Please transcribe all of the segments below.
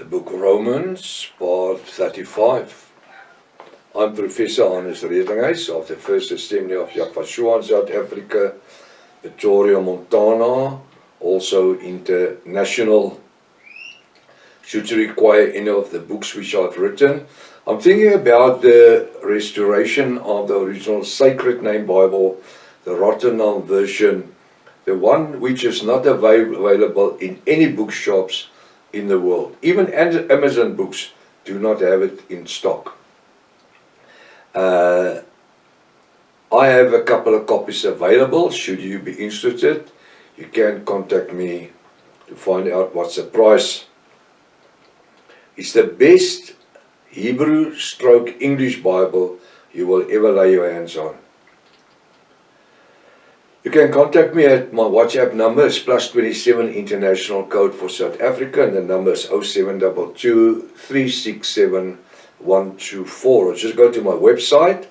The book Romans, part 35. I'm Professor Hannes Redinghuis of the First Assembly of Yafashua in South Africa, Victoria, Montana, also international. Should you require any of the books which I've written, I'm thinking about the restoration of the original Sacred Name Bible, the Rotterdam version, the one which is not available in any bookshops in the world. Even Amazon books do not have it in stock. I have a couple of copies available. Should you be interested, you can contact me to find out what's the price. It's the best Hebrew/English Bible you will ever lay your hands on. You can contact me at my WhatsApp number. It's +27 international code for South Africa, and the number is 0722 367 124. Or just go to my website,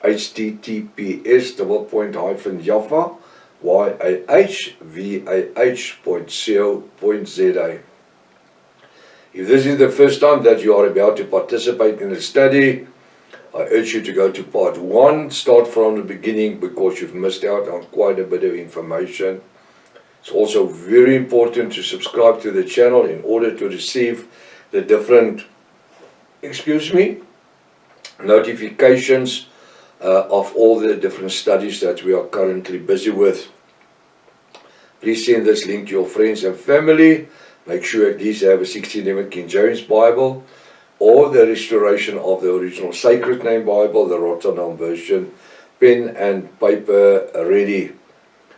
https://yahvah.co.za. If this is the first time that you are about to participate in the study, I urge you to go to part 1, start from the beginning, because you've missed out on quite a bit of information. It's also very important to subscribe to the channel in order to receive the different, notifications of all the different studies that we are currently busy with. Please send this link to your friends and family. Make sure at least have a 1611 King James Bible, or the restoration of the original Sacred Name Bible, the Rotterdam version, pen and paper ready.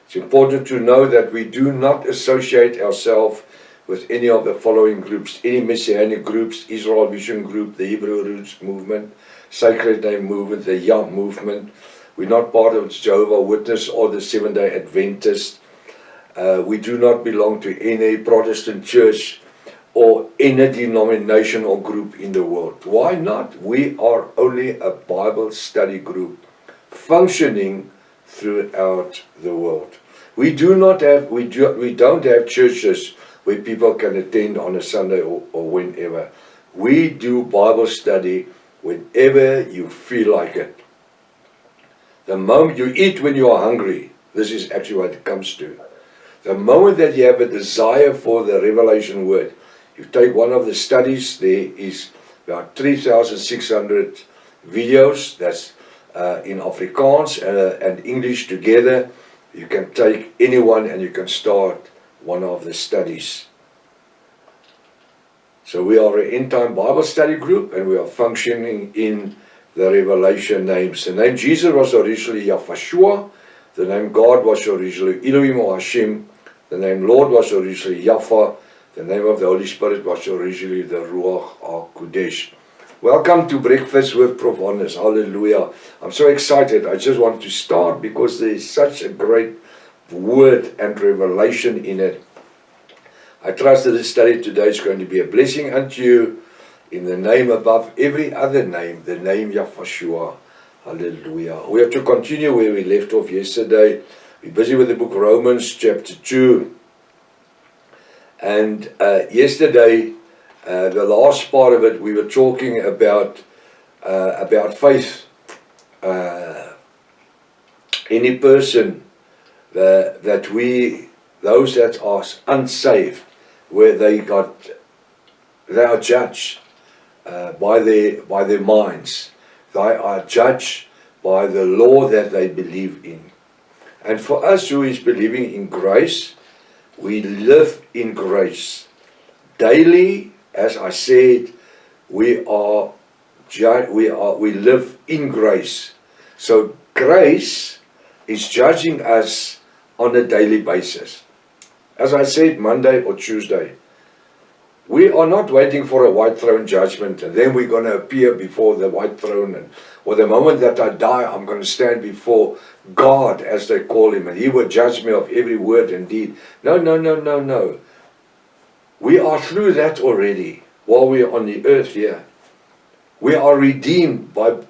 It's important to know that we do not associate ourselves with any of the following groups: any Messianic groups, Israel Vision Group, the Hebrew Roots Movement, Sacred Name Movement, the Yah Movement. We're not part of Jehovah's Witness or the Seventh-day Adventist. We do not belong to any Protestant church or any denomination or group in the world. Why not? We are only a Bible study group functioning throughout the world. We don't have churches where people can attend on a Sunday or whenever. We do Bible study whenever you feel like it. The moment you eat when you are hungry, this is actually what it comes to. The moment that you have a desire for the revelation word, you take one of the studies. There is about 3,600 videos. That's in Afrikaans and English together. You can take anyone and you can start one of the studies. So we are an end-time Bible study group, and we are functioning in the revelation names. The name Jesus was originally Yafashua. The name God was originally Elohim or Hashem. The name Lord was originally Yafa. The name of the Holy Spirit was originally the Ruach HaKodesh. Welcome to Breakfast with Prof. Hannes. Hallelujah. I'm so excited. I just want to start because there is such a great word and revelation in it. I trust that this study today is going to be a blessing unto you, in the name above every other name, the name Yafashua. Hallelujah. We have to continue where we left off yesterday. We're busy with the book Romans chapter 2. And yesterday, the last part of it, we were talking about faith. Any person those that are unsaved, where they are judged by their minds. They are judged by the law that they believe in. And for us who is believing in grace, we live in grace. Daily, as I said, we live in grace. So grace is judging us on a daily basis. As I said, Monday or Tuesday, we are not waiting for a white throne judgment and then we're going to appear before the white throne, or the moment that I die, I'm going to stand before God, as they call him, and he will judge me of every word and deed. No. We are through that already while we are on the earth here. We are redeemed by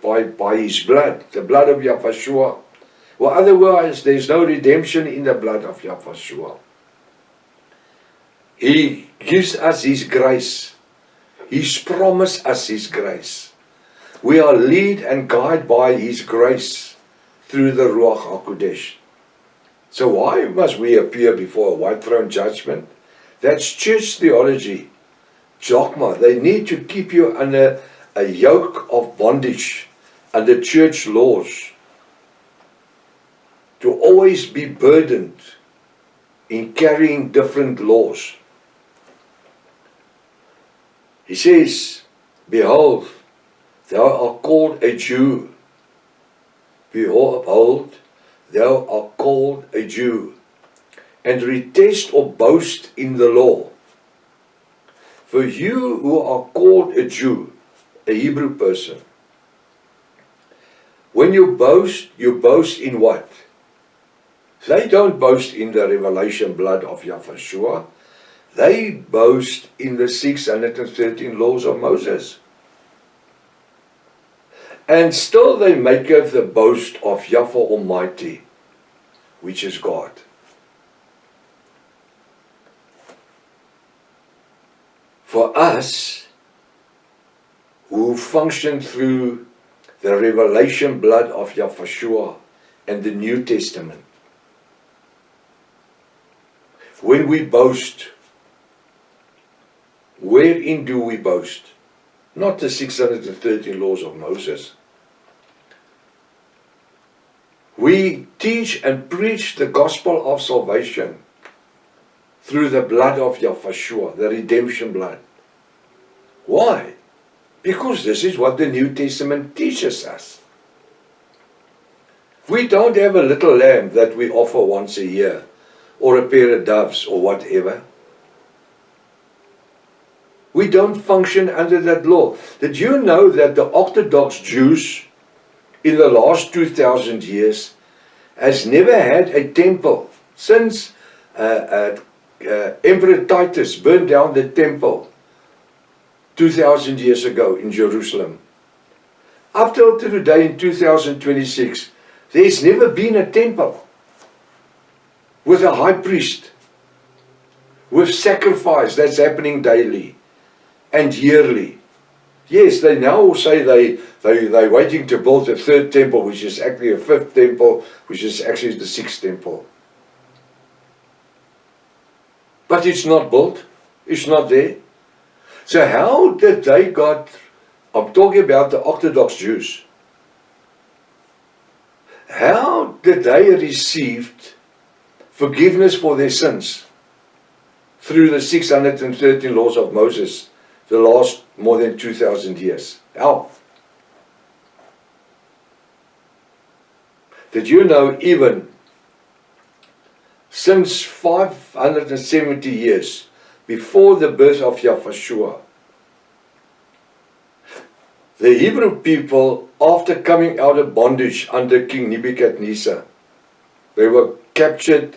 his blood, the blood of Yafashua. Well, otherwise, there's no redemption in the blood of Yafashua. He gives us his grace He's promised us His grace. We are led and guided by His grace through the Ruach HaKodesh. So why must we appear before a white throne judgment? That's church theology. Dogma. They need to keep you under a yoke of bondage, under church laws, to always be burdened in carrying different laws. He says, behold, thou art called a Jew. Behold, thou art called a Jew, and retest or boast in the law. For you who are called a Jew, a Hebrew person, when you boast in what? They don't boast in the revelation blood of Yahushua. They boast in the 613 laws of Moses. And still they maketh the boast of Yahweh Almighty, which is God. For us, who function through the revelation blood of Yahushua and the New Testament, when we boast, wherein do we boast? Not the 613 laws of Moses. We teach and preach the gospel of salvation through the blood of Yahushua, the redemption blood. Why? Because this is what the New Testament teaches us. We don't have a little lamb that we offer once a year, or a pair of doves, or whatever. We don't function under that law. Did you know that the Orthodox Jews in the last 2,000 years has never had a temple since Emperor Titus burned down the temple 2,000 years ago in Jerusalem? Up till today in 2026, there's never been a temple with a high priest, with sacrifice that's happening daily and yearly. Yes, they now say they're waiting to build a third temple, which is actually a fifth temple, which is actually the sixth temple. But it's not built. It's not there. So how did they got, I'm talking about the Orthodox Jews, how did they receive forgiveness for their sins through the 613 laws of Moses? The last more than 2,000 years. How? Did you know even since 570 years before the birth of Yahushua, the Hebrew people, after coming out of bondage under King Nebuchadnezzar, they were captured,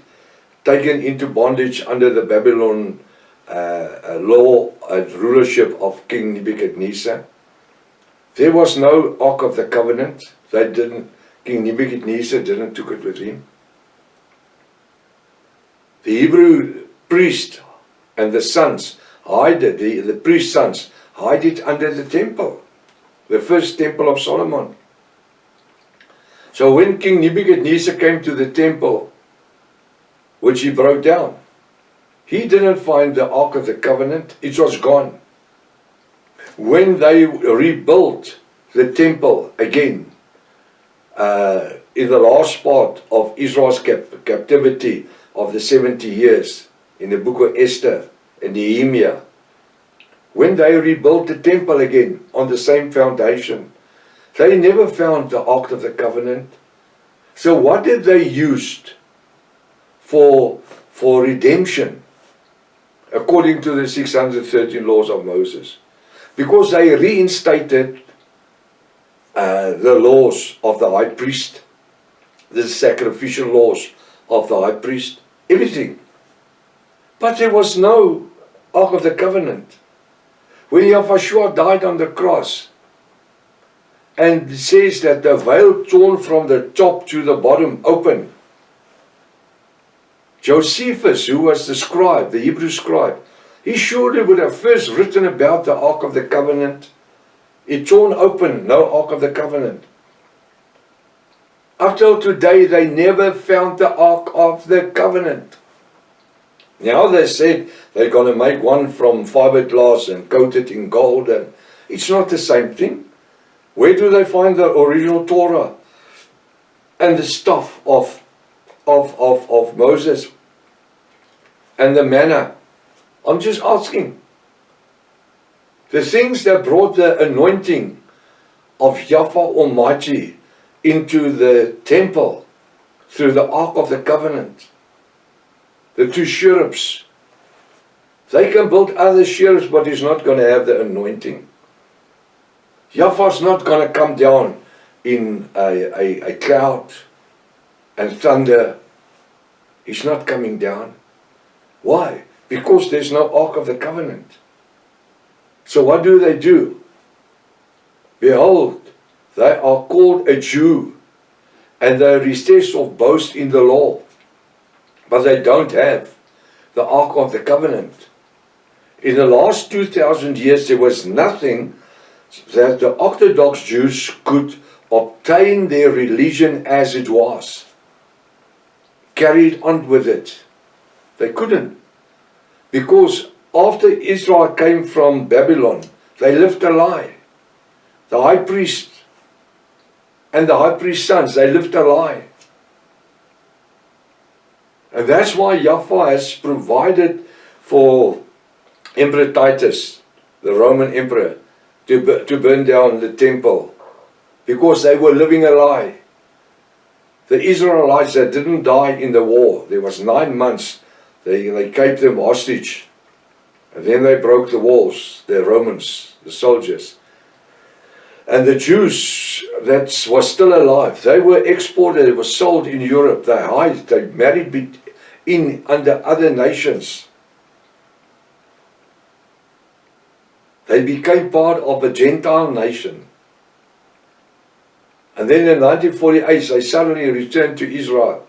taken into bondage under the Babylon law and rulership of King Nebuchadnezzar. There was no Ark of the Covenant. King Nebuchadnezzar didn't take it with him. The Hebrew priest and the sons hide it, the priest's sons hide it under the temple, the first temple of Solomon. So when King Nebuchadnezzar came to the temple, which he broke down, he didn't find the Ark of the Covenant. It was gone. When they rebuilt the temple again, in the last part of Israel's captivity of the 70 years, in the book of Esther and Nehemiah, when they rebuilt the temple again on the same foundation, they never found the Ark of the Covenant. So what did they use for redemption? According to the 613 laws of Moses, because they reinstated the laws of the high priest, the sacrificial laws of the high priest, everything. But there was no Ark of the Covenant. When Yahushua died on the cross, and it says that the veil torn from the top to the bottom open, Josephus, who was the scribe, the Hebrew scribe, He surely would have first written about the Ark of the Covenant. It torn open, no Ark of the Covenant. Up till today, they never found the Ark of the Covenant. Now they said they're going to make one from fiberglass and coat it in gold, and it's not the same thing. Where do they find the original Torah and the stuff of Moses and the manna? I'm just asking. The things that brought the anointing of Yahweh Almighty into the temple through the Ark of the Covenant, the two cherubs. They can build other cherubs, but he's not going to have the anointing. Yahweh's not going to come down in a cloud and thunder. He's not coming down. Why? Because there's no Ark of the Covenant. So what do? Behold, they are called a Jew, and they recess of boast in the law, but they don't have the Ark of the Covenant. In the last 2,000 years, there was nothing that the Orthodox Jews could obtain their religion as it was. Carried on with it. They couldn't. Because after Israel came from Babylon, they lived a lie. The high priest and the high priest's sons, they lived a lie. And that's why Yahweh has provided for Emperor Titus, the Roman emperor, to burn down the temple, because they were living a lie. The Israelites that didn't die in the war, there was 9 months, they kept them hostage. And then they broke the walls, the Romans, the soldiers. And the Jews that was still alive, they were exported, they were sold in Europe, they married under other nations. They became part of a Gentile nation. And then in 1948, they suddenly returned to Israel.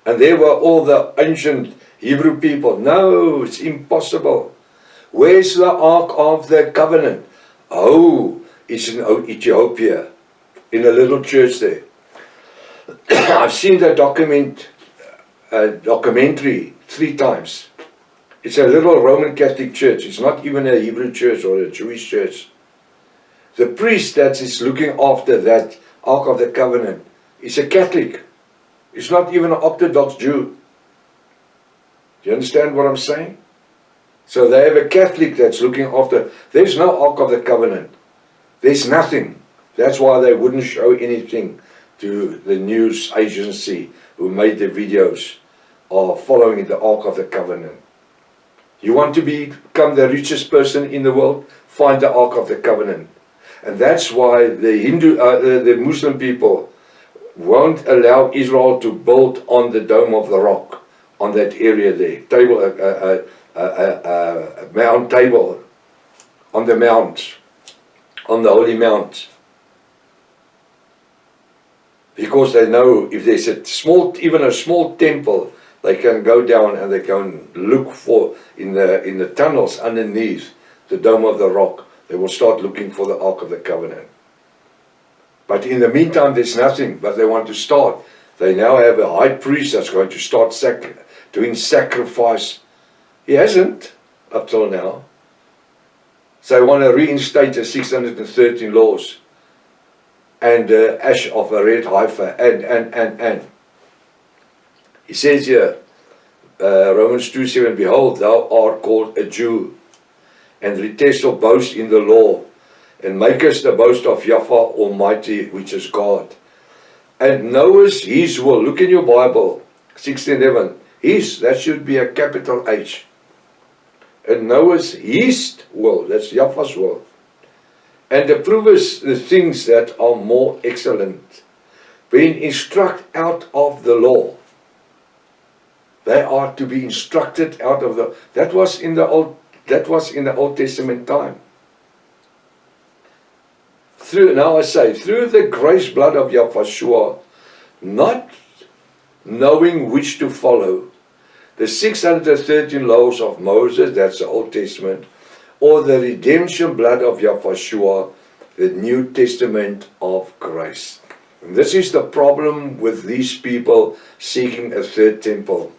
And there were all the ancient Hebrew people. No, it's impossible. Where's the Ark of the Covenant? Oh, it's in Ethiopia, in a little church there. I've seen the documentary 3 times. It's a little Roman Catholic church. It's not even a Hebrew church or a Jewish church. The priest that is looking after that Ark of the Covenant is a Catholic. It's not even an Orthodox Jew. Do you understand what I'm saying? So they have a Catholic that's looking after. There's no Ark of the Covenant. There's nothing. That's why they wouldn't show anything to the news agency who made the videos of following the Ark of the Covenant. You want to become the richest person in the world? Find the Ark of the Covenant. And that's why the Muslim people won't allow Israel to build on the Dome of the Rock, on that area there. Mount Tabor, on the mount, on the Holy Mount. Because they know if there's even a small temple, they can go down and they can look for in the tunnels underneath the Dome of the Rock. They will start looking for the Ark of the Covenant. But in the meantime, there's nothing. But they want to start. They now have a high priest that's going to start doing sacrifice. He hasn't up till now. So they want to reinstate the 613 laws and ash of a red heifer and. He says here, Romans 2:7, behold, thou art called a Jew, and retest or boast in the law, and makest the boast of Yahweh Almighty, which is God. And knowest his will. Look in your Bible, 16:11. His, that should be a capital H. And knowest his will, that's Yahweh's will. And approvest the things that are more excellent, being instructed out of the law. They are to be instructed out of the. That was in the Old Testament time. Through the grace blood of Yahweh, not knowing which to follow, The 613 laws of Moses, that's the Old Testament, or the redemption blood of Yahushua, the New Testament of grace. And this is the problem with these people seeking a third temple.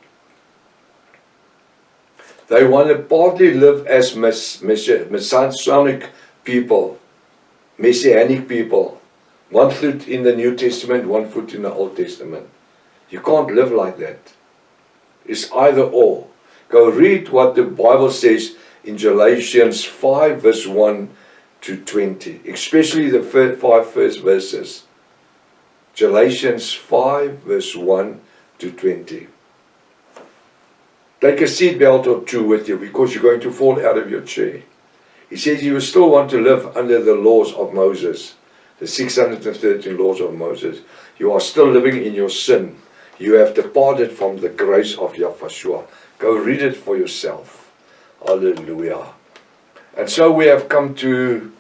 They want to partly live as Messianic people, Messianic people. One foot in the New Testament, one foot in the Old Testament. You can't live like that. It's either or. Go read what the Bible says in Galatians 5 verse 1 to 20. Especially the first 5 verses. Galatians 5 verse 1 to 20. Take a seatbelt or two with you because you're going to fall out of your chair. He says you still want to live under the laws of Moses. The 613 laws of Moses. You are still living in your sin. You have departed from the grace of Yahushua. Go read it for yourself. Hallelujah. And so we have come to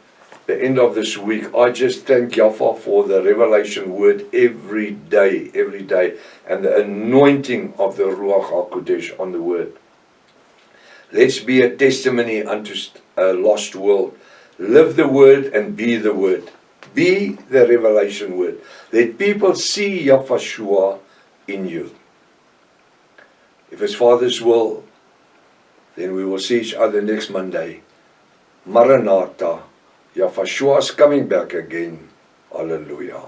the end of this week. I just thank Yahuwah for the revelation word every day, and the anointing of the Ruach HaKodesh on the word. Let's be a testimony unto a lost world. Live the word and be the word. Be the revelation word. Let people see Yahushua in you. If it's Father's will, then we will see each other next Monday. Maranatha. Yahushua is coming back again. Hallelujah.